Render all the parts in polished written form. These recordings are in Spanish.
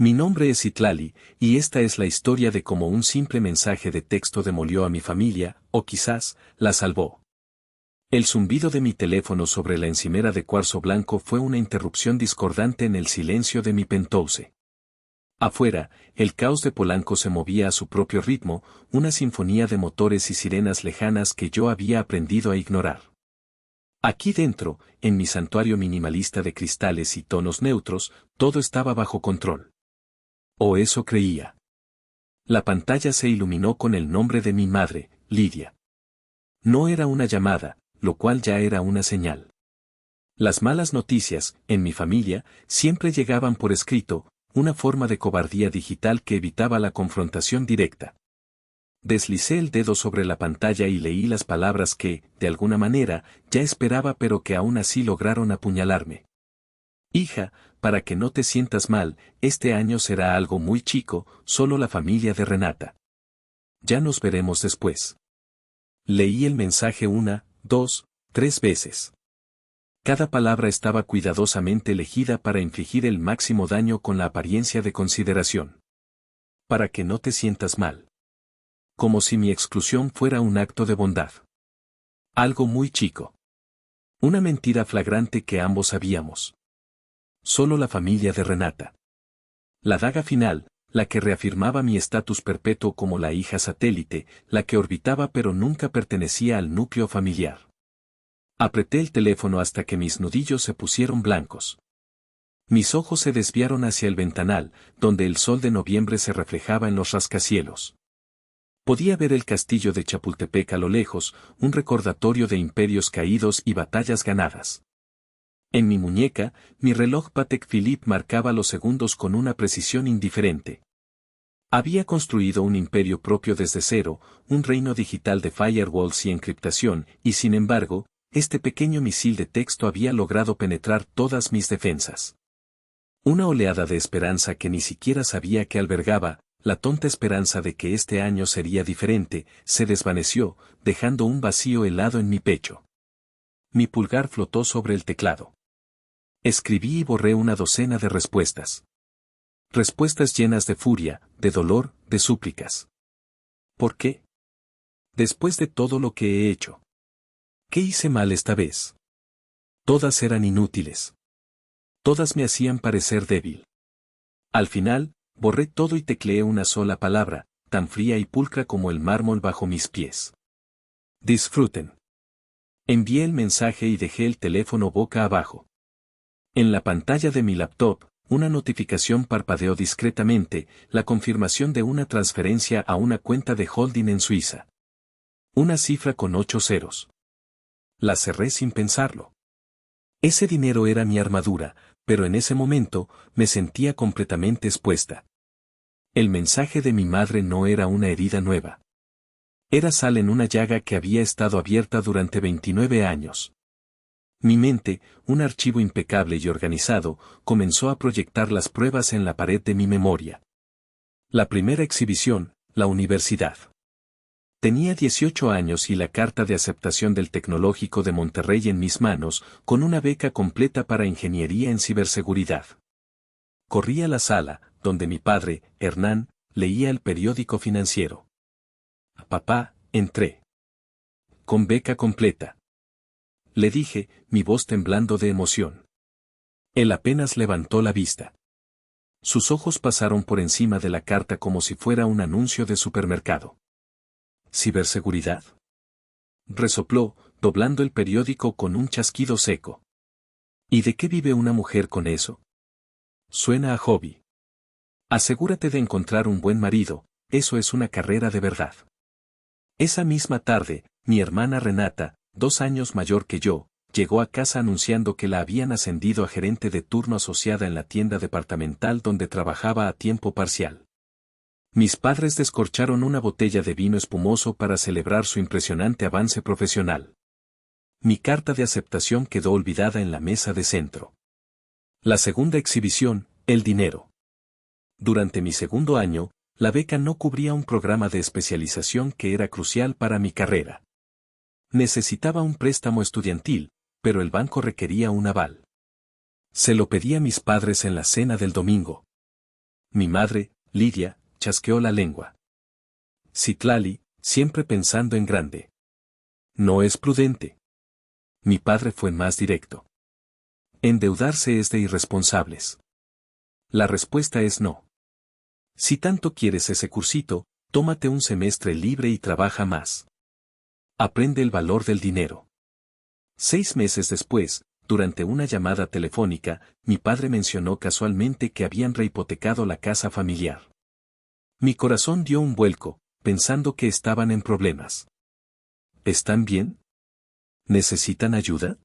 Mi nombre es Citlali, y esta es la historia de cómo un simple mensaje de texto demolió a mi familia, o quizás, la salvó. El zumbido de mi teléfono sobre la encimera de cuarzo blanco fue una interrupción discordante en el silencio de mi penthouse. Afuera, el caos de Polanco se movía a su propio ritmo, una sinfonía de motores y sirenas lejanas que yo había aprendido a ignorar. Aquí dentro, en mi santuario minimalista de cristales y tonos neutros, todo estaba bajo control. O eso creía. La pantalla se iluminó con el nombre de mi madre, Lidia. No era una llamada, lo cual ya era una señal. Las malas noticias, en mi familia, siempre llegaban por escrito, una forma de cobardía digital que evitaba la confrontación directa. Deslicé el dedo sobre la pantalla y leí las palabras que, de alguna manera, ya esperaba pero que aún así lograron apuñalarme. Hija, para que no te sientas mal, este año será algo muy chico, solo la familia de Renata. Ya nos veremos después. Leí el mensaje 1, 2, 3 veces. Cada palabra estaba cuidadosamente elegida para infligir el máximo daño con la apariencia de consideración. Para que no te sientas mal. Como si mi exclusión fuera un acto de bondad. Algo muy chico. Una mentira flagrante que ambos sabíamos. Solo la familia de Renata. La daga final, la que reafirmaba mi estatus perpetuo como la hija satélite, la que orbitaba pero nunca pertenecía al núcleo familiar. Apreté el teléfono hasta que mis nudillos se pusieron blancos. Mis ojos se desviaron hacia el ventanal, donde el sol de noviembre se reflejaba en los rascacielos. Podía ver el castillo de Chapultepec a lo lejos, un recordatorio de imperios caídos y batallas ganadas. En mi muñeca, mi reloj Patek Philippe marcaba los segundos con una precisión indiferente. Había construido un imperio propio desde cero, un reino digital de firewalls y encriptación, y sin embargo, este pequeño misil de texto había logrado penetrar todas mis defensas. Una oleada de esperanza que ni siquiera sabía que albergaba, la tonta esperanza de que este año sería diferente, se desvaneció, dejando un vacío helado en mi pecho. Mi pulgar flotó sobre el teclado. Escribí y borré una docena de respuestas. Respuestas llenas de furia, de dolor, de súplicas. ¿Por qué? Después de todo lo que he hecho. ¿Qué hice mal esta vez? Todas eran inútiles. Todas me hacían parecer débil. Al final, borré todo y tecleé una sola palabra, tan fría y pulcra como el mármol bajo mis pies. Disfruten. Envié el mensaje y dejé el teléfono boca abajo. En la pantalla de mi laptop, una notificación parpadeó discretamente, la confirmación de una transferencia a una cuenta de holding en Suiza. Una cifra con 8 ceros. La cerré sin pensarlo. Ese dinero era mi armadura, pero en ese momento, me sentía completamente expuesta. El mensaje de mi madre no era una herida nueva. Era sal en una llaga que había estado abierta durante 29 años. Mi mente, un archivo impecable y organizado, comenzó a proyectar las pruebas en la pared de mi memoria. La primera exhibición, la universidad. Tenía 18 años y la carta de aceptación del Tecnológico de Monterrey en mis manos, con una beca completa para ingeniería en ciberseguridad. Corrí a la sala, donde mi padre, Hernán, leía el periódico financiero. Papá, entré. Con beca completa. Le dije, mi voz temblando de emoción. Él apenas levantó la vista. Sus ojos pasaron por encima de la carta como si fuera un anuncio de supermercado. ¿Ciberseguridad? Resopló, doblando el periódico con un chasquido seco. ¿Y de qué vive una mujer con eso? Suena a hobby. Asegúrate de encontrar un buen marido, eso es una carrera de verdad. Esa misma tarde, mi hermana Renata, 2 años mayor que yo, llegó a casa anunciando que la habían ascendido a gerente de turno asociada en la tienda departamental donde trabajaba a tiempo parcial. Mis padres descorcharon una botella de vino espumoso para celebrar su impresionante avance profesional. Mi carta de aceptación quedó olvidada en la mesa de centro. La segunda exhibición, el dinero. Durante mi segundo año, la beca no cubría un programa de especialización que era crucial para mi carrera. Necesitaba un préstamo estudiantil, pero el banco requería un aval. Se lo pedí a mis padres en la cena del domingo. Mi madre, Lidia, chasqueó la lengua. Citlali, siempre pensando en grande. No es prudente. Mi padre fue más directo. Endeudarse es de irresponsables. La respuesta es no. Si tanto quieres ese cursito, tómate un semestre libre y trabaja más. Aprende el valor del dinero. 6 meses después, durante una llamada telefónica, mi padre mencionó casualmente que habían rehipotecado la casa familiar. Mi corazón dio un vuelco, pensando que estaban en problemas. ¿Están bien? ¿Necesitan ayuda?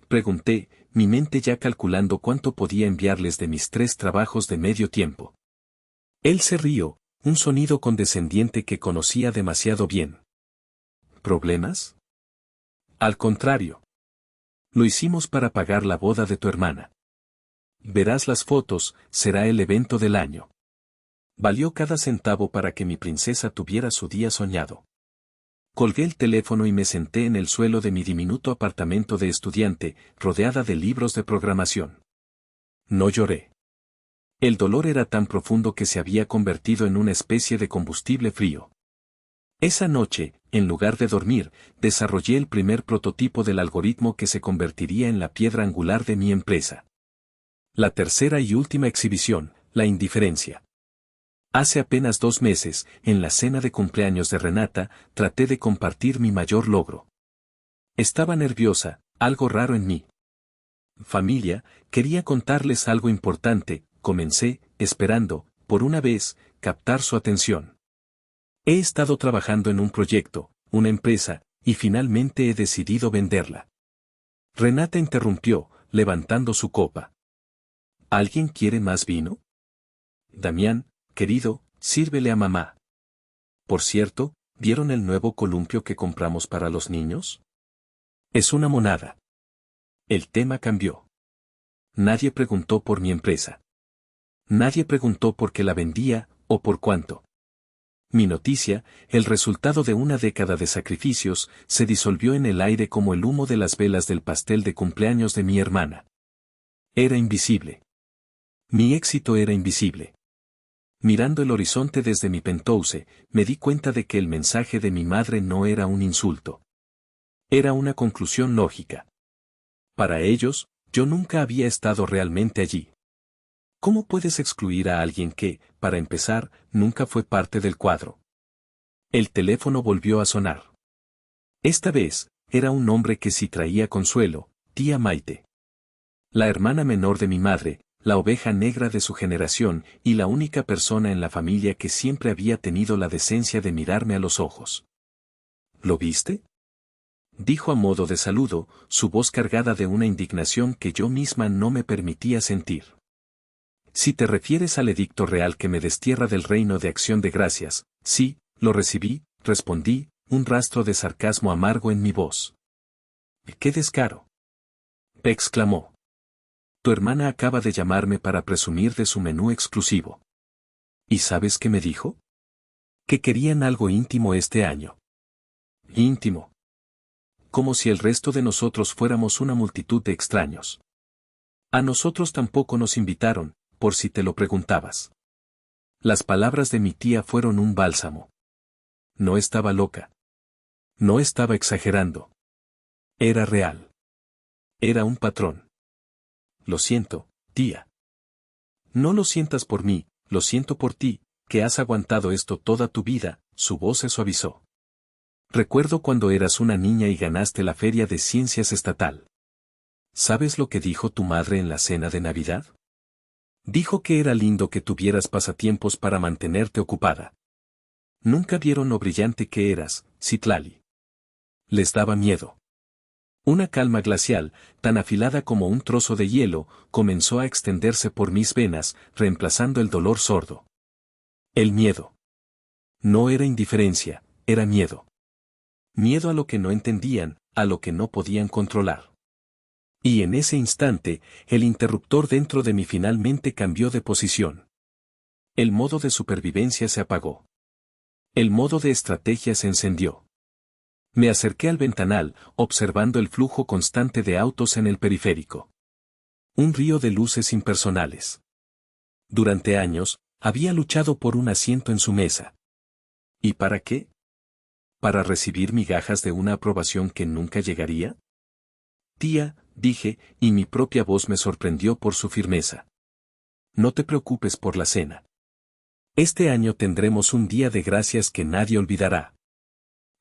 Pregunté, mi mente ya calculando cuánto podía enviarles de mis 3 trabajos de medio tiempo. Él se rió, un sonido condescendiente que conocía demasiado bien. ¿Problemas? Al contrario. Lo hicimos para pagar la boda de tu hermana. Verás las fotos, será el evento del año. Valió cada centavo para que mi princesa tuviera su día soñado. Colgué el teléfono y me senté en el suelo de mi diminuto apartamento de estudiante, rodeada de libros de programación. No lloré. El dolor era tan profundo que se había convertido en una especie de combustible frío. Esa noche, en lugar de dormir, desarrollé el primer prototipo del algoritmo que se convertiría en la piedra angular de mi empresa. La tercera y última exhibición, la indiferencia. Hace apenas 2 meses, en la cena de cumpleaños de Renata, traté de compartir mi mayor logro. Estaba nerviosa, algo raro en mí. Familia, quería contarles algo importante, comencé, esperando, por una vez, captar su atención. He estado trabajando en un proyecto, una empresa, y finalmente he decidido venderla. Renata interrumpió, levantando su copa. ¿Alguien quiere más vino? Damián, querido, sírvele a mamá. Por cierto, ¿vieron el nuevo columpio que compramos para los niños? Es una monada. El tema cambió. Nadie preguntó por mi empresa. Nadie preguntó por qué la vendía, o por cuánto. Mi noticia, el resultado de una década de sacrificios, se disolvió en el aire como el humo de las velas del pastel de cumpleaños de mi hermana. Era invisible. Mi éxito era invisible. Mirando el horizonte desde mi penthouse, me di cuenta de que el mensaje de mi madre no era un insulto. Era una conclusión lógica. Para ellos, yo nunca había estado realmente allí. ¿Cómo puedes excluir a alguien que, para empezar, nunca fue parte del cuadro? El teléfono volvió a sonar. Esta vez, era un hombre que sí traía consuelo, tía Maite. La hermana menor de mi madre, la oveja negra de su generación y la única persona en la familia que siempre había tenido la decencia de mirarme a los ojos. ¿Lo viste? Dijo a modo de saludo, su voz cargada de una indignación que yo misma no me permitía sentir. Si te refieres al edicto real que me destierra del reino de Acción de Gracias, sí, lo recibí, respondí, un rastro de sarcasmo amargo en mi voz. ¡Qué descaro! Exclamó. Tu hermana acaba de llamarme para presumir de su menú exclusivo. ¿Y sabes qué me dijo? Que querían algo íntimo este año. Íntimo. Como si el resto de nosotros fuéramos una multitud de extraños. A nosotros tampoco nos invitaron, por si te lo preguntabas. Las palabras de mi tía fueron un bálsamo. No estaba loca. No estaba exagerando. Era real. Era un patrón. Lo siento, tía. No lo sientas por mí, lo siento por ti, que has aguantado esto toda tu vida, su voz se suavizó. Recuerdo cuando eras una niña y ganaste la Feria de Ciencias Estatal. ¿Sabes lo que dijo tu madre en la cena de Navidad? Dijo que era lindo que tuvieras pasatiempos para mantenerte ocupada. Nunca vieron lo brillante que eras, Citlali. Les daba miedo. Una calma glacial, tan afilada como un trozo de hielo, comenzó a extenderse por mis venas, reemplazando el dolor sordo. El miedo. No era indiferencia, era miedo. Miedo a lo que no entendían, a lo que no podían controlar. Y en ese instante, el interruptor dentro de mí finalmente cambió de posición. El modo de supervivencia se apagó. El modo de estrategia se encendió. Me acerqué al ventanal, observando el flujo constante de autos en el periférico. Un río de luces impersonales. Durante años, había luchado por un asiento en su mesa. ¿Y para qué? ¿Para recibir migajas de una aprobación que nunca llegaría? Tía, dije, y mi propia voz me sorprendió por su firmeza. No te preocupes por la cena. Este año tendremos un día de gracias que nadie olvidará.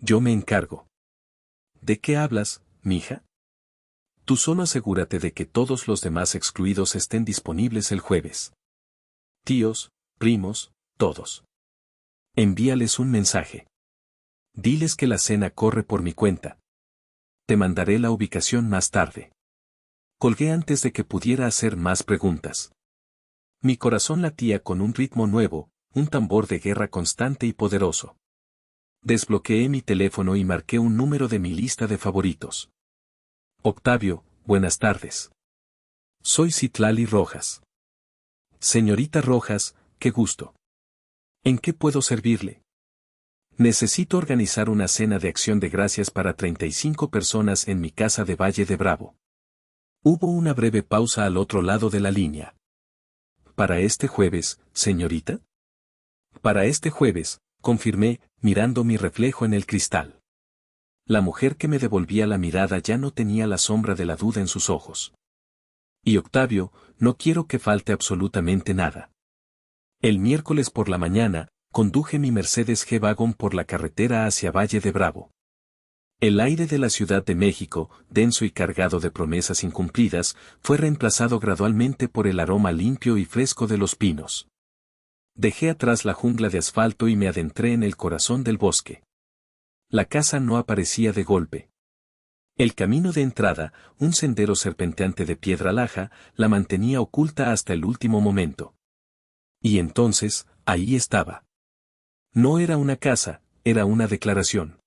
Yo me encargo. ¿De qué hablas, mija? Tú solo asegúrate de que todos los demás excluidos estén disponibles el jueves. Tíos, primos, todos. Envíales un mensaje. Diles que la cena corre por mi cuenta. Te mandaré la ubicación más tarde. Colgué antes de que pudiera hacer más preguntas. Mi corazón latía con un ritmo nuevo, un tambor de guerra constante y poderoso. Desbloqueé mi teléfono y marqué un número de mi lista de favoritos. Octavio, buenas tardes. Soy Citlali Rojas. Señorita Rojas, qué gusto. ¿En qué puedo servirle? Necesito organizar una cena de acción de gracias para 35 personas en mi casa de Valle de Bravo. Hubo una breve pausa al otro lado de la línea. ¿Para este jueves, señorita? Para este jueves, confirmé, mirando mi reflejo en el cristal. La mujer que me devolvía la mirada ya no tenía la sombra de la duda en sus ojos. Y Octavio, no quiero que falte absolutamente nada. El miércoles por la mañana, conduje mi Mercedes G-Wagon por la carretera hacia Valle de Bravo. El aire de la Ciudad de México, denso y cargado de promesas incumplidas, fue reemplazado gradualmente por el aroma limpio y fresco de los pinos. Dejé atrás la jungla de asfalto y me adentré en el corazón del bosque. La casa no aparecía de golpe. El camino de entrada, un sendero serpenteante de piedra laja, la mantenía oculta hasta el último momento. Y entonces, ahí estaba. No era una casa, era una declaración.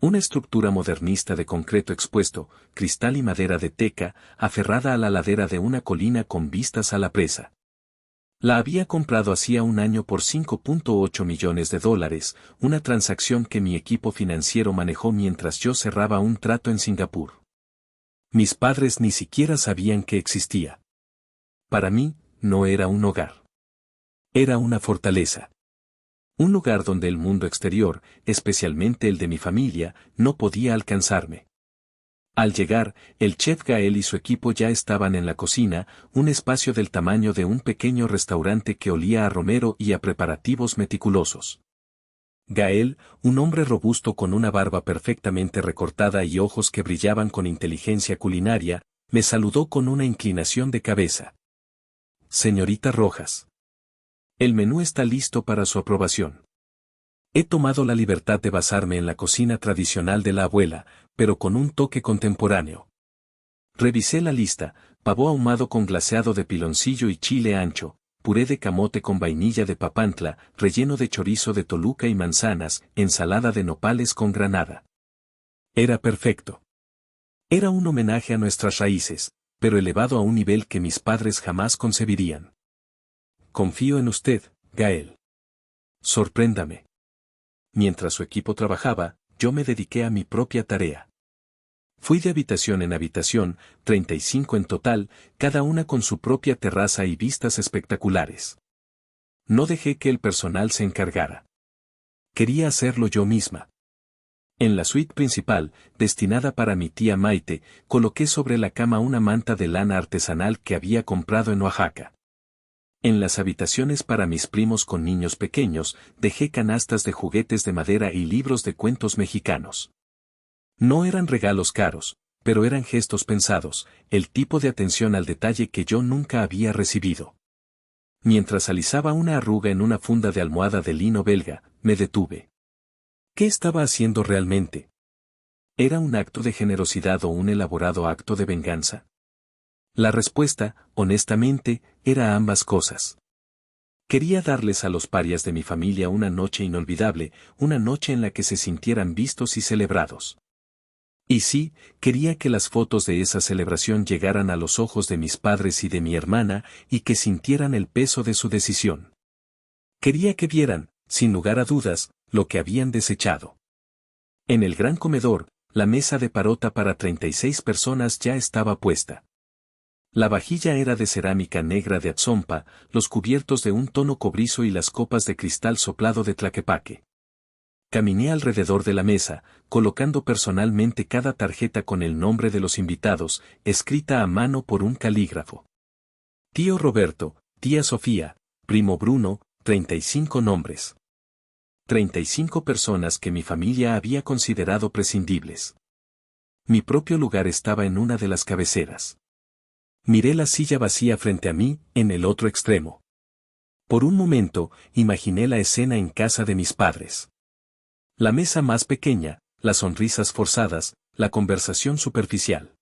Una estructura modernista de concreto expuesto, cristal y madera de teca, aferrada a la ladera de una colina con vistas a la presa. La había comprado hacía un año por $5.8 millones, una transacción que mi equipo financiero manejó mientras yo cerraba un trato en Singapur. Mis padres ni siquiera sabían que existía. Para mí, no era un hogar. Era una fortaleza. Un lugar donde el mundo exterior, especialmente el de mi familia, no podía alcanzarme. Al llegar, el chef Gael y su equipo ya estaban en la cocina, un espacio del tamaño de un pequeño restaurante que olía a romero y a preparativos meticulosos. Gael, un hombre robusto con una barba perfectamente recortada y ojos que brillaban con inteligencia culinaria, me saludó con una inclinación de cabeza. Señorita Rojas. El menú está listo para su aprobación. He tomado la libertad de basarme en la cocina tradicional de la abuela, pero con un toque contemporáneo. Revisé la lista: pavo ahumado con glaseado de piloncillo y chile ancho, puré de camote con vainilla de Papantla, relleno de chorizo de Toluca y manzanas, ensalada de nopales con granada. Era perfecto. Era un homenaje a nuestras raíces, pero elevado a un nivel que mis padres jamás concebirían. Confío en usted, Gael. Sorpréndame. Mientras su equipo trabajaba, yo me dediqué a mi propia tarea. Fui de habitación en habitación, 35 en total, cada una con su propia terraza y vistas espectaculares. No dejé que el personal se encargara. Quería hacerlo yo misma. En la suite principal, destinada para mi tía Maite, coloqué sobre la cama una manta de lana artesanal que había comprado en Oaxaca. En las habitaciones para mis primos con niños pequeños, dejé canastas de juguetes de madera y libros de cuentos mexicanos. No eran regalos caros, pero eran gestos pensados, el tipo de atención al detalle que yo nunca había recibido. Mientras alisaba una arruga en una funda de almohada de lino belga, me detuve. ¿Qué estaba haciendo realmente? ¿Era un acto de generosidad o un elaborado acto de venganza? La respuesta, honestamente, era ambas cosas. Quería darles a los parias de mi familia una noche inolvidable, una noche en la que se sintieran vistos y celebrados. Y sí, quería que las fotos de esa celebración llegaran a los ojos de mis padres y de mi hermana, y que sintieran el peso de su decisión. Quería que vieran, sin lugar a dudas, lo que habían desechado. En el gran comedor, la mesa de parota para 36 personas ya estaba puesta. La vajilla era de cerámica negra de Atzompa, los cubiertos de un tono cobrizo y las copas de cristal soplado de Tlaquepaque. Caminé alrededor de la mesa, colocando personalmente cada tarjeta con el nombre de los invitados, escrita a mano por un calígrafo. Tío Roberto, tía Sofía, primo Bruno, 35 nombres. 35 personas que mi familia había considerado prescindibles. Mi propio lugar estaba en una de las cabeceras. Miré la silla vacía frente a mí, en el otro extremo. Por un momento, imaginé la escena en casa de mis padres. La mesa más pequeña, las sonrisas forzadas, la conversación superficial.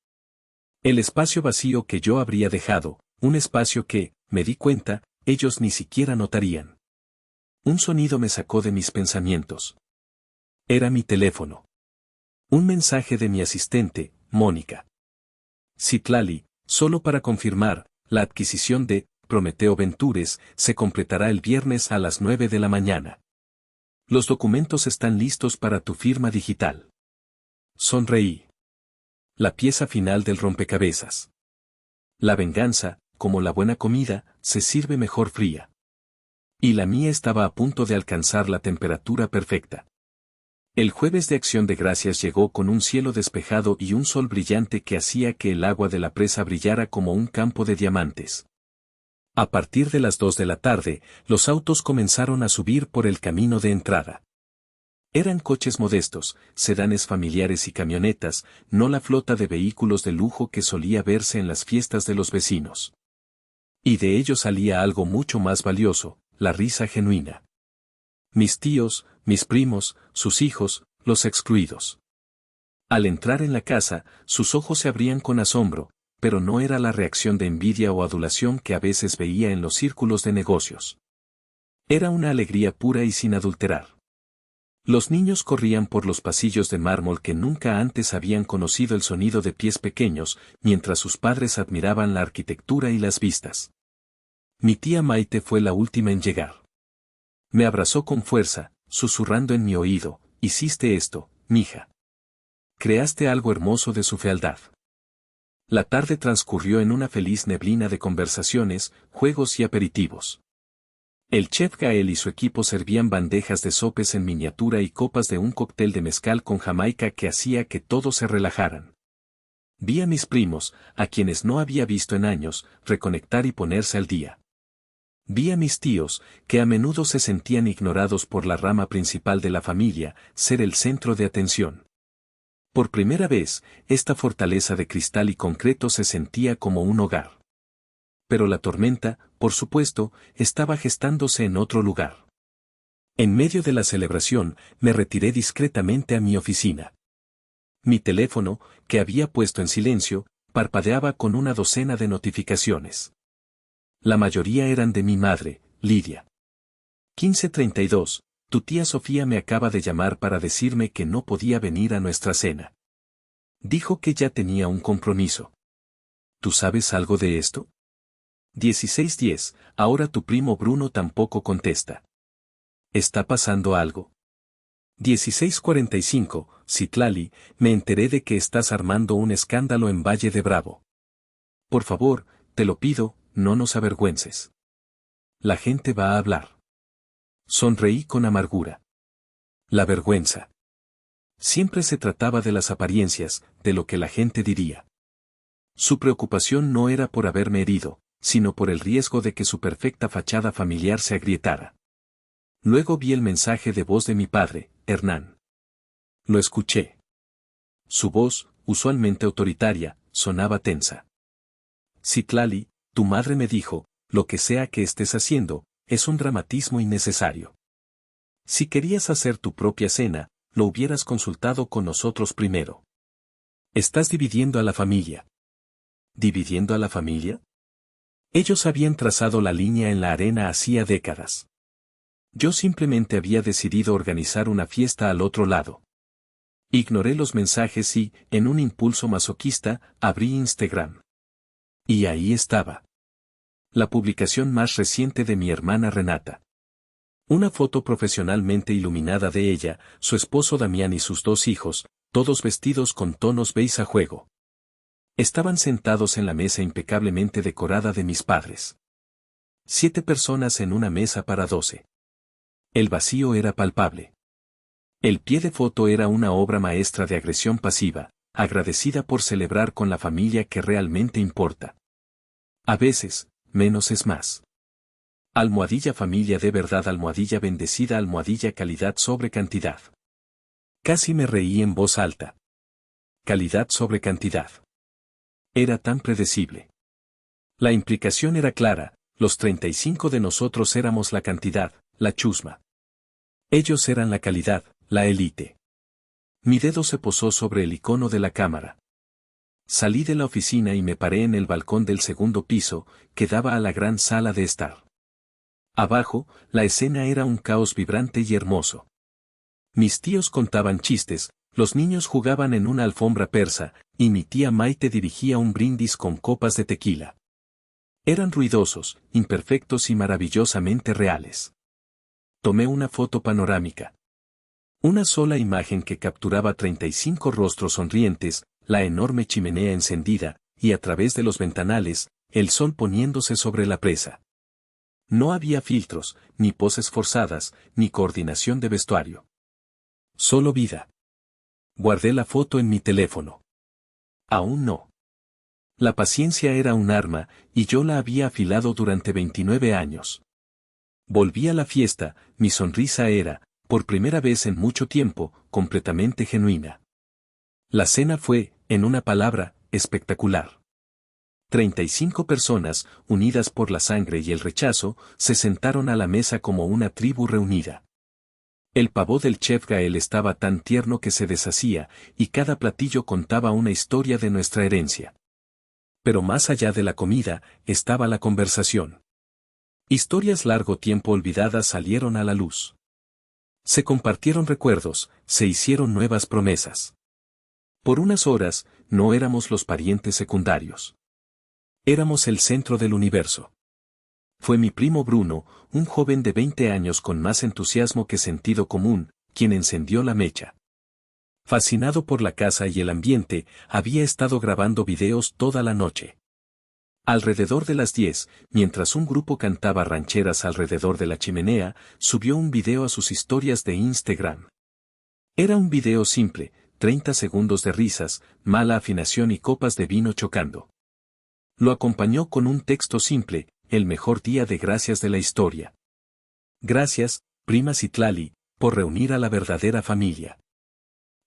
El espacio vacío que yo habría dejado, un espacio que, me di cuenta, ellos ni siquiera notarían. Un sonido me sacó de mis pensamientos. Era mi teléfono. Un mensaje de mi asistente, Mónica. Citlali, solo para confirmar, la adquisición de Prometeo Ventures se completará el viernes a las 9 de la mañana. Los documentos están listos para tu firma digital. Sonreí. La pieza final del rompecabezas. La venganza, como la buena comida, se sirve mejor fría. Y la mía estaba a punto de alcanzar la temperatura perfecta. El jueves de Acción de Gracias llegó con un cielo despejado y un sol brillante que hacía que el agua de la presa brillara como un campo de diamantes. A partir de las 2 de la tarde, los autos comenzaron a subir por el camino de entrada. Eran coches modestos, sedanes familiares y camionetas, no la flota de vehículos de lujo que solía verse en las fiestas de los vecinos. Y de ello salía algo mucho más valioso, la risa genuina. Mis tíos, mis primos, sus hijos, los excluidos. Al entrar en la casa, sus ojos se abrían con asombro, pero no era la reacción de envidia o adulación que a veces veía en los círculos de negocios. Era una alegría pura y sin adulterar. Los niños corrían por los pasillos de mármol que nunca antes habían conocido el sonido de pies pequeños, mientras sus padres admiraban la arquitectura y las vistas. Mi tía Maite fue la última en llegar. Me abrazó con fuerza, susurrando en mi oído, «Hiciste esto, mija. Creaste algo hermoso de su fealdad». La tarde transcurrió en una feliz neblina de conversaciones, juegos y aperitivos. El chef Gael y su equipo servían bandejas de sopes en miniatura y copas de un cóctel de mezcal con Jamaica que hacía que todos se relajaran. Vi a mis primos, a quienes no había visto en años, reconectar y ponerse al día. Vi a mis tíos, que a menudo se sentían ignorados por la rama principal de la familia, ser el centro de atención. Por primera vez, esta fortaleza de cristal y concreto se sentía como un hogar. Pero la tormenta, por supuesto, estaba gestándose en otro lugar. En medio de la celebración, me retiré discretamente a mi oficina. Mi teléfono, que había puesto en silencio, parpadeaba con una docena de notificaciones. La mayoría eran de mi madre, Lidia. 15:32. Tu tía Sofía me acaba de llamar para decirme que no podía venir a nuestra cena. Dijo que ya tenía un compromiso. ¿Tú sabes algo de esto? 16:10. Ahora tu primo Bruno tampoco contesta. ¿Está pasando algo? 16:45. Citlali, me enteré de que estás armando un escándalo en Valle de Bravo. Por favor, te lo pido, no nos avergüences. La gente va a hablar. Sonreí con amargura. La vergüenza. Siempre se trataba de las apariencias, de lo que la gente diría. Su preocupación no era por haberme herido, sino por el riesgo de que su perfecta fachada familiar se agrietara. Luego vi el mensaje de voz de mi padre, Hernán. Lo escuché. Su voz, usualmente autoritaria, sonaba tensa. Citlali, tu madre me dijo, lo que sea que estés haciendo, es un dramatismo innecesario. Si querías hacer tu propia cena, lo hubieras consultado con nosotros primero. Estás dividiendo a la familia. ¿Dividiendo a la familia? Ellos habían trazado la línea en la arena hacía décadas. Yo simplemente había decidido organizar una fiesta al otro lado. Ignoré los mensajes y, en un impulso masoquista, abrí Instagram. Y ahí estaba. La publicación más reciente de mi hermana Renata. Una foto profesionalmente iluminada de ella, su esposo Damián y sus 2 hijos, todos vestidos con tonos beige a juego. Estaban sentados en la mesa impecablemente decorada de mis padres. 7 personas en una mesa para 12. El vacío era palpable. El pie de foto era una obra maestra de agresión pasiva, agradecida por celebrar con la familia que realmente importa. A veces, menos es más. Almohadilla familia de verdad, almohadilla bendecida, almohadilla calidad sobre cantidad. Casi me reí en voz alta. Calidad sobre cantidad. Era tan predecible. La implicación era clara, los 35 de nosotros éramos la cantidad, la chusma. Ellos eran la calidad, la élite. Mi dedo se posó sobre el icono de la cámara. Salí de la oficina y me paré en el balcón del segundo piso, que daba a la gran sala de estar. Abajo, la escena era un caos vibrante y hermoso. Mis tíos contaban chistes, los niños jugaban en una alfombra persa, y mi tía Maite dirigía un brindis con copas de tequila. Eran ruidosos, imperfectos y maravillosamente reales. Tomé una foto panorámica. Una sola imagen que capturaba 35 rostros sonrientes, la enorme chimenea encendida, y a través de los ventanales, el sol poniéndose sobre la presa. No había filtros, ni poses forzadas, ni coordinación de vestuario. Solo vida. Guardé la foto en mi teléfono. Aún no. La paciencia era un arma, y yo la había afilado durante 29 años. Volví a la fiesta, mi sonrisa era, por primera vez en mucho tiempo, completamente genuina. La cena fue, en una palabra, espectacular. 35 personas, unidas por la sangre y el rechazo, se sentaron a la mesa como una tribu reunida. El pavó del chef Gael estaba tan tierno que se deshacía, y cada platillo contaba una historia de nuestra herencia. Pero más allá de la comida, estaba la conversación. Historias largo tiempo olvidadas salieron a la luz. Se compartieron recuerdos, se hicieron nuevas promesas. Por unas horas, no éramos los parientes secundarios. Éramos el centro del universo. Fue mi primo Bruno, un joven de 20 años con más entusiasmo que sentido común, quien encendió la mecha. Fascinado por la casa y el ambiente, había estado grabando videos toda la noche. Alrededor de las 10, mientras un grupo cantaba rancheras alrededor de la chimenea, subió un video a sus historias de Instagram. Era un video simple, 30 segundos de risas, mala afinación y copas de vino chocando. Lo acompañó con un texto simple, el mejor día de gracias de la historia. Gracias, prima Citlali, por reunir a la verdadera familia.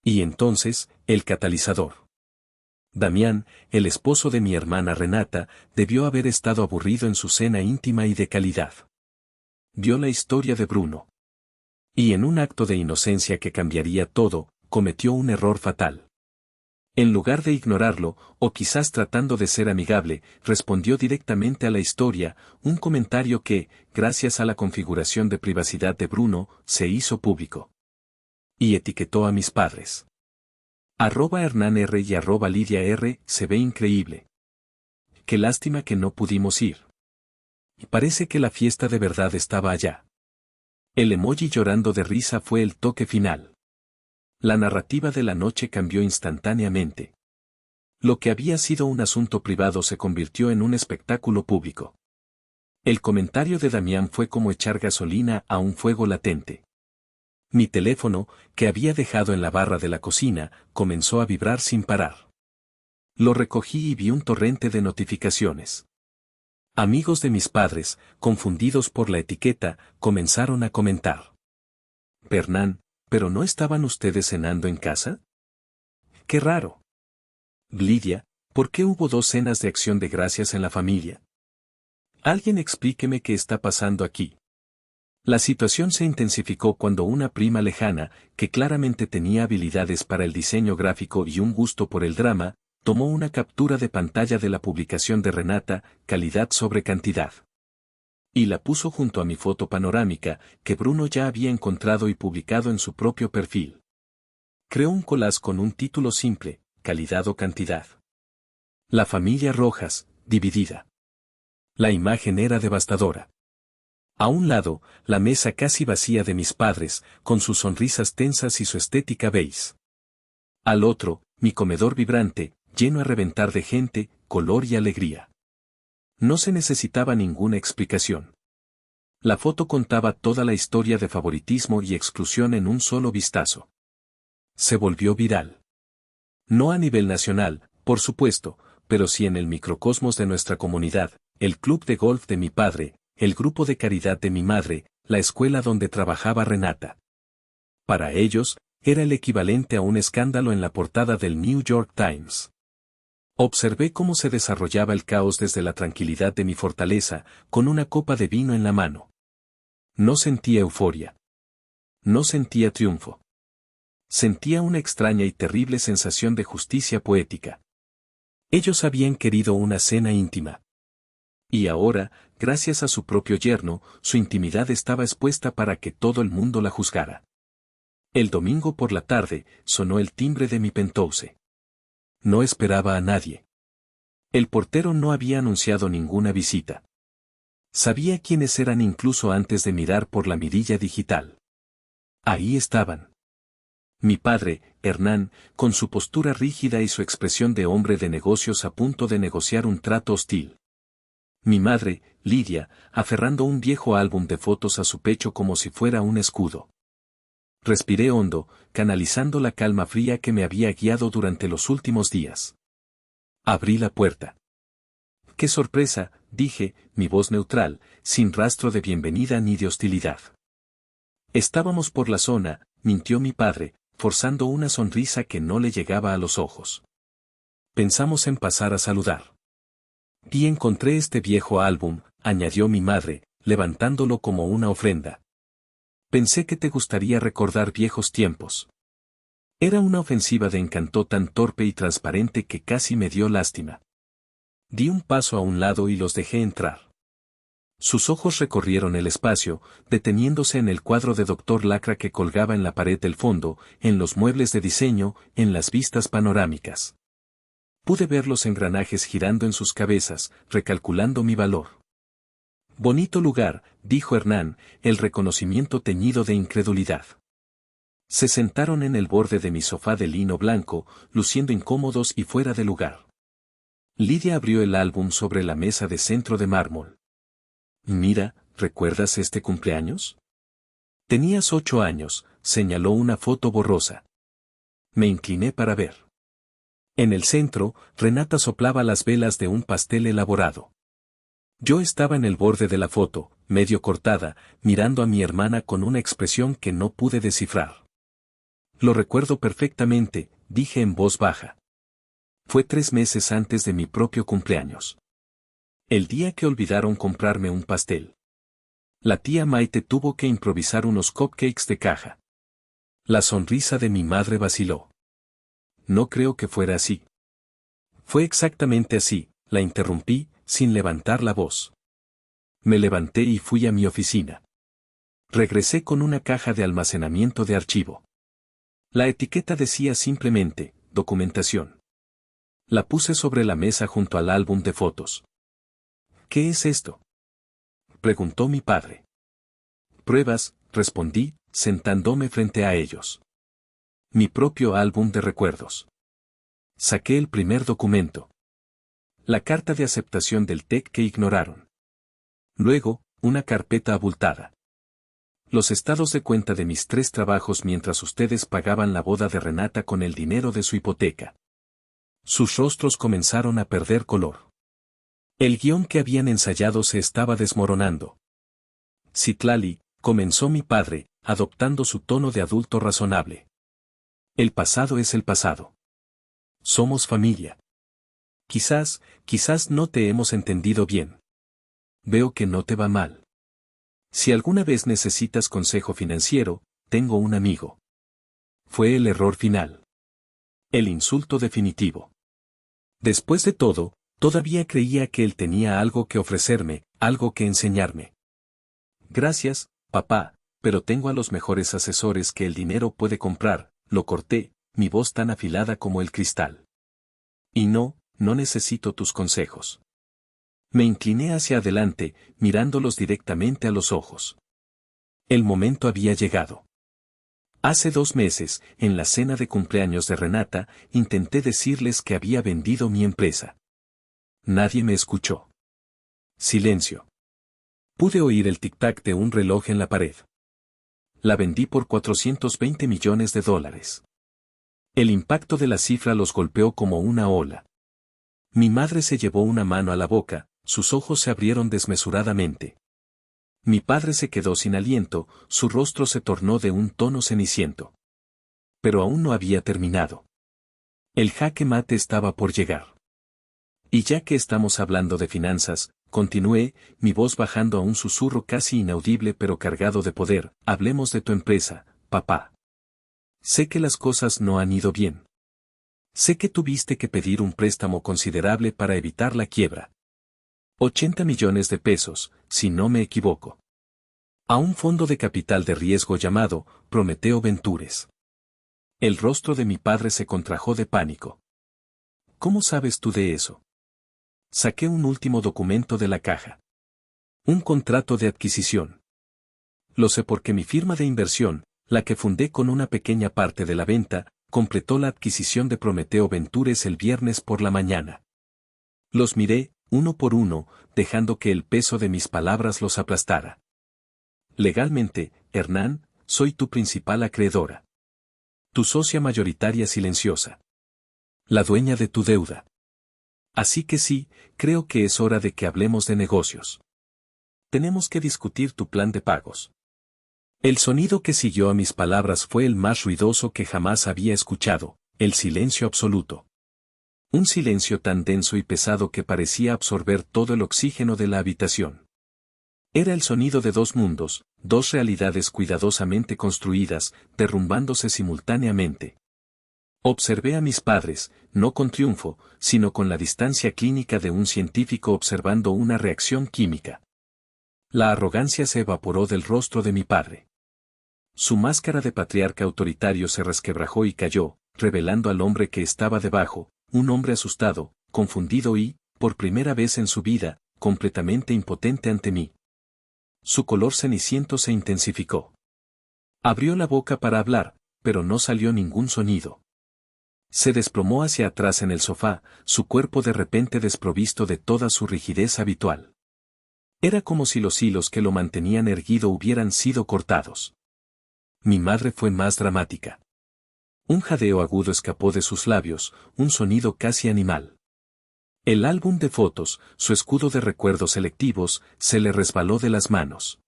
Y entonces, el catalizador. Damián, el esposo de mi hermana Renata, debió haber estado aburrido en su cena íntima y de calidad. Vio la historia de Bruno. Y en un acto de inocencia que cambiaría todo, cometió un error fatal. En lugar de ignorarlo, o quizás tratando de ser amigable, respondió directamente a la historia, un comentario que, gracias a la configuración de privacidad de Bruno, se hizo público. Y etiquetó a mis padres. @Hernán R y @Lidia R, se ve increíble. Qué lástima que no pudimos ir. Y parece que la fiesta de verdad estaba allá. El emoji llorando de risa fue el toque final. La narrativa de la noche cambió instantáneamente. Lo que había sido un asunto privado se convirtió en un espectáculo público. El comentario de Damián fue como echar gasolina a un fuego latente. Mi teléfono, que había dejado en la barra de la cocina, comenzó a vibrar sin parar. Lo recogí y vi un torrente de notificaciones. Amigos de mis padres, confundidos por la etiqueta, comenzaron a comentar. Hernán, ¿pero no estaban ustedes cenando en casa? ¡Qué raro! Lidia, ¿por qué hubo 2 cenas de acción de gracias en la familia? Alguien explíqueme qué está pasando aquí. La situación se intensificó cuando una prima lejana, que claramente tenía habilidades para el diseño gráfico y un gusto por el drama, tomó una captura de pantalla de la publicación de Renata, calidad sobre cantidad. Y la puso junto a mi foto panorámica, que Bruno ya había encontrado y publicado en su propio perfil. Creó un collage con un título simple, calidad o cantidad. La familia Rojas, dividida. La imagen era devastadora. A un lado, la mesa casi vacía de mis padres, con sus sonrisas tensas y su estética beige. Al otro, mi comedor vibrante, lleno a reventar de gente, color y alegría. No se necesitaba ninguna explicación. La foto contaba toda la historia de favoritismo y exclusión en un solo vistazo. Se volvió viral. No a nivel nacional, por supuesto, pero sí en el microcosmos de nuestra comunidad, el club de golf de mi padre, el grupo de caridad de mi madre, la escuela donde trabajaba Renata. Para ellos, era el equivalente a un escándalo en la portada del New York Times. Observé cómo se desarrollaba el caos desde la tranquilidad de mi fortaleza, con una copa de vino en la mano. No sentía euforia. No sentía triunfo. Sentía una extraña y terrible sensación de justicia poética. Ellos habían querido una cena íntima. Y ahora, gracias a su propio yerno, su intimidad estaba expuesta para que todo el mundo la juzgara. El domingo por la tarde, sonó el timbre de mi penthouse. No esperaba a nadie. El portero no había anunciado ninguna visita. Sabía quiénes eran incluso antes de mirar por la mirilla digital. Ahí estaban. Mi padre, Hernán, con su postura rígida y su expresión de hombre de negocios a punto de negociar un trato hostil. Mi madre, Lidia, aferrando un viejo álbum de fotos a su pecho como si fuera un escudo. Respiré hondo, canalizando la calma fría que me había guiado durante los últimos días. Abrí la puerta. ¡Qué sorpresa!, dije, mi voz neutral, sin rastro de bienvenida ni de hostilidad. Estábamos por la zona, mintió mi padre, forzando una sonrisa que no le llegaba a los ojos. Pensamos en pasar a saludar. Y encontré este viejo álbum, añadió mi madre, levantándolo como una ofrenda. Pensé que te gustaría recordar viejos tiempos. Era una ofensiva de encanto tan torpe y transparente que casi me dio lástima. Di un paso a un lado y los dejé entrar. Sus ojos recorrieron el espacio, deteniéndose en el cuadro de Dr. Lacra que colgaba en la pared del fondo, en los muebles de diseño, en las vistas panorámicas. Pude ver los engranajes girando en sus cabezas, recalculando mi valor. Bonito lugar, dijo Hernán, el reconocimiento teñido de incredulidad. Se sentaron en el borde de mi sofá de lino blanco, luciendo incómodos y fuera de lugar. Lidia abrió el álbum sobre la mesa de centro de mármol. Mira, ¿recuerdas este cumpleaños? Tenías 8 años, señaló una foto borrosa. Me incliné para ver. En el centro, Renata soplaba las velas de un pastel elaborado. Yo estaba en el borde de la foto, medio cortada, mirando a mi hermana con una expresión que no pude descifrar. Lo recuerdo perfectamente, dije en voz baja. Fue 3 meses antes de mi propio cumpleaños. El día que olvidaron comprarme un pastel. La tía Maite tuvo que improvisar unos cupcakes de caja. La sonrisa de mi madre vaciló. No creo que fuera así. Fue exactamente así, la interrumpí, sin levantar la voz. Me levanté y fui a mi oficina. Regresé con una caja de almacenamiento de archivo. La etiqueta decía simplemente, documentación. La puse sobre la mesa junto al álbum de fotos. ¿Qué es esto?, preguntó mi padre. Pruebas, respondí, sentándome frente a ellos. Mi propio álbum de recuerdos. Saqué el primer documento. La carta de aceptación del TEC que ignoraron. Luego, una carpeta abultada. Los estados de cuenta de mis 3 trabajos mientras ustedes pagaban la boda de Renata con el dinero de su hipoteca. Sus rostros comenzaron a perder color. El guión que habían ensayado se estaba desmoronando. Citlali, comenzó mi padre, adoptando su tono de adulto razonable. El pasado es el pasado. Somos familia. Quizás no te hemos entendido bien. Veo que no te va mal. Si alguna vez necesitas consejo financiero, tengo un amigo. Fue el error final. El insulto definitivo. Después de todo, todavía creía que él tenía algo que ofrecerme, algo que enseñarme. Gracias, papá, pero tengo a los mejores asesores que el dinero puede comprar, lo corté, mi voz tan afilada como el cristal. Y no necesito tus consejos. Me incliné hacia adelante, mirándolos directamente a los ojos. El momento había llegado. Hace 2 meses, en la cena de cumpleaños de Renata, intenté decirles que había vendido mi empresa. Nadie me escuchó. Silencio. Pude oír el tic-tac de un reloj en la pared. La vendí por $420 millones. El impacto de la cifra los golpeó como una ola. Mi madre se llevó una mano a la boca, sus ojos se abrieron desmesuradamente. Mi padre se quedó sin aliento, su rostro se tornó de un tono ceniciento. Pero aún no había terminado. El jaque mate estaba por llegar. Y ya que estamos hablando de finanzas, continué, mi voz bajando a un susurro casi inaudible pero cargado de poder, hablemos de tu empresa, papá. Sé que las cosas no han ido bien. Sé que tuviste que pedir un préstamo considerable para evitar la quiebra. 80 millones de pesos, si no me equivoco. A un fondo de capital de riesgo llamado Prometeo Ventures. El rostro de mi padre se contrajo de pánico. ¿Cómo sabes tú de eso? Saqué un último documento de la caja. Un contrato de adquisición. Lo sé porque mi firma de inversión, la que fundé con una pequeña parte de la venta, completó la adquisición de Prometeo Ventures el viernes por la mañana. Los miré, uno por uno, dejando que el peso de mis palabras los aplastara. Legalmente, Hernán, soy tu principal acreedora. Tu socia mayoritaria silenciosa. La dueña de tu deuda. Así que sí, creo que es hora de que hablemos de negocios. Tenemos que discutir tu plan de pagos. El sonido que siguió a mis palabras fue el más ruidoso que jamás había escuchado, el silencio absoluto. Un silencio tan denso y pesado que parecía absorber todo el oxígeno de la habitación. Era el sonido de dos mundos, dos realidades cuidadosamente construidas, derrumbándose simultáneamente. Observé a mis padres, no con triunfo, sino con la distancia clínica de un científico observando una reacción química. La arrogancia se evaporó del rostro de mi padre. Su máscara de patriarca autoritario se resquebrajó y cayó, revelando al hombre que estaba debajo, un hombre asustado, confundido y, por primera vez en su vida, completamente impotente ante mí. Su color ceniciento se intensificó. Abrió la boca para hablar, pero no salió ningún sonido. Se desplomó hacia atrás en el sofá, su cuerpo de repente desprovisto de toda su rigidez habitual. Era como si los hilos que lo mantenían erguido hubieran sido cortados. Mi madre fue más dramática. Un jadeo agudo escapó de sus labios, un sonido casi animal. El álbum de fotos, su escudo de recuerdos selectivos, se le resbaló de las manos.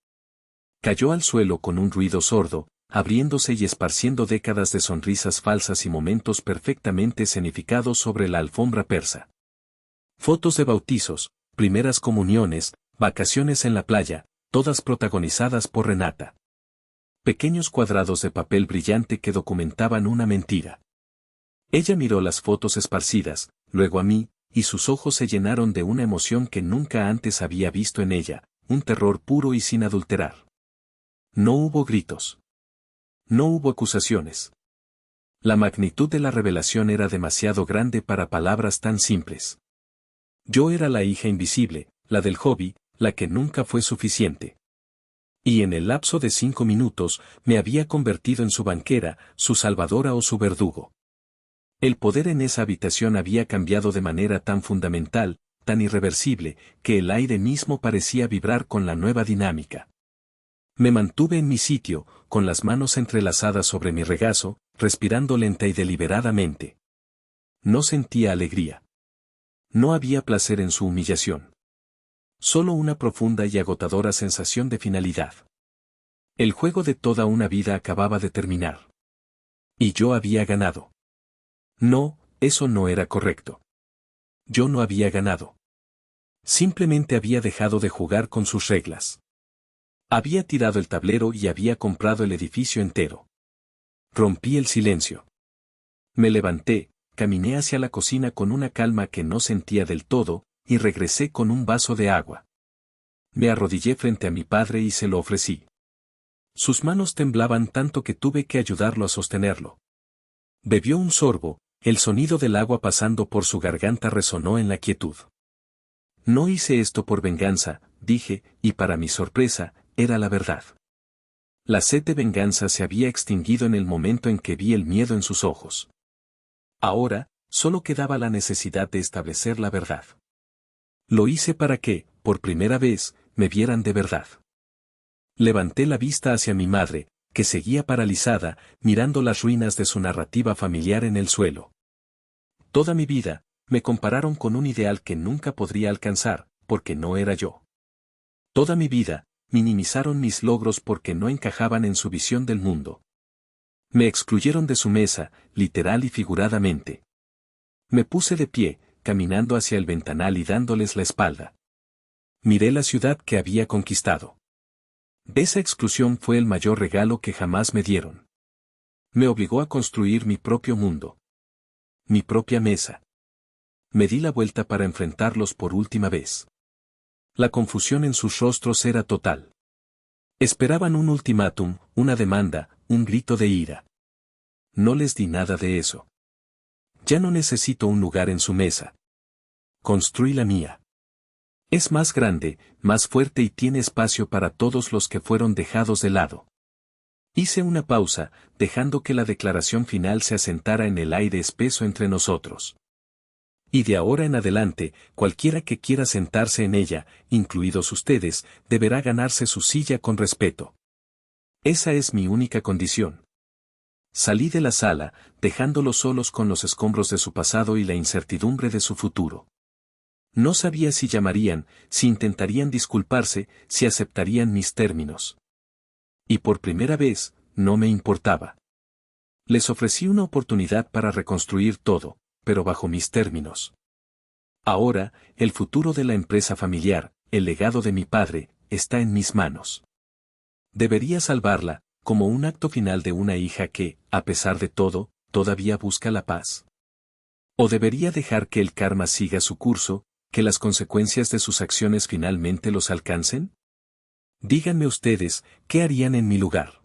Cayó al suelo con un ruido sordo, abriéndose y esparciendo décadas de sonrisas falsas y momentos perfectamente escenificados sobre la alfombra persa. Fotos de bautizos, primeras comuniones, vacaciones en la playa, todas protagonizadas por Renata. Pequeños cuadrados de papel brillante que documentaban una mentira. Ella miró las fotos esparcidas, luego a mí, y sus ojos se llenaron de una emoción que nunca antes había visto en ella, un terror puro y sin adulterar. No hubo gritos. No hubo acusaciones. La magnitud de la revelación era demasiado grande para palabras tan simples. Yo era la hija invisible, la del hobby, la que nunca fue suficiente. Y en el lapso de 5 minutos, me había convertido en su banquera, su salvadora o su verdugo. El poder en esa habitación había cambiado de manera tan fundamental, tan irreversible, que el aire mismo parecía vibrar con la nueva dinámica. Me mantuve en mi sitio, con las manos entrelazadas sobre mi regazo, respirando lenta y deliberadamente. No sentía alegría. No había placer en su humillación. Solo una profunda y agotadora sensación de finalidad. El juego de toda una vida acababa de terminar. Y yo había ganado. No, eso no era correcto. Yo no había ganado. Simplemente había dejado de jugar con sus reglas. Había tirado el tablero y había comprado el edificio entero. Rompí el silencio. Me levanté, caminé hacia la cocina con una calma que no sentía del todo, y regresé con un vaso de agua. Me arrodillé frente a mi padre y se lo ofrecí. Sus manos temblaban tanto que tuve que ayudarlo a sostenerlo. Bebió un sorbo, el sonido del agua pasando por su garganta resonó en la quietud. No hice esto por venganza, dije, y para mi sorpresa, era la verdad. La sed de venganza se había extinguido en el momento en que vi el miedo en sus ojos. Ahora, solo quedaba la necesidad de establecer la verdad. Lo hice para que, por primera vez, me vieran de verdad. Levanté la vista hacia mi madre, que seguía paralizada, mirando las ruinas de su narrativa familiar en el suelo. Toda mi vida, me compararon con un ideal que nunca podría alcanzar, porque no era yo. Toda mi vida, minimizaron mis logros porque no encajaban en su visión del mundo. Me excluyeron de su mesa, literal y figuradamente. Me puse de pie, caminando hacia el ventanal y dándoles la espalda. Miré la ciudad que había conquistado. Esa exclusión fue el mayor regalo que jamás me dieron. Me obligó a construir mi propio mundo. Mi propia mesa. Me di la vuelta para enfrentarlos por última vez. La confusión en sus rostros era total. Esperaban un ultimátum, una demanda, un grito de ira. No les di nada de eso. Ya no necesito un lugar en su mesa. Construí la mía. Es más grande, más fuerte y tiene espacio para todos los que fueron dejados de lado. Hice una pausa, dejando que la declaración final se asentara en el aire espeso entre nosotros. Y de ahora en adelante, cualquiera que quiera sentarse en ella, incluidos ustedes, deberá ganarse su silla con respeto. Esa es mi única condición. Salí de la sala, dejándolos solos con los escombros de su pasado y la incertidumbre de su futuro. No sabía si llamarían, si intentarían disculparse, si aceptarían mis términos. Y por primera vez, no me importaba. Les ofrecí una oportunidad para reconstruir todo, pero bajo mis términos. Ahora, el futuro de la empresa familiar, el legado de mi padre, está en mis manos. Debería salvarla, como un acto final de una hija que, a pesar de todo, todavía busca la paz. ¿O debería dejar que el karma siga su curso, que las consecuencias de sus acciones finalmente los alcancen? Díganme ustedes, ¿qué harían en mi lugar?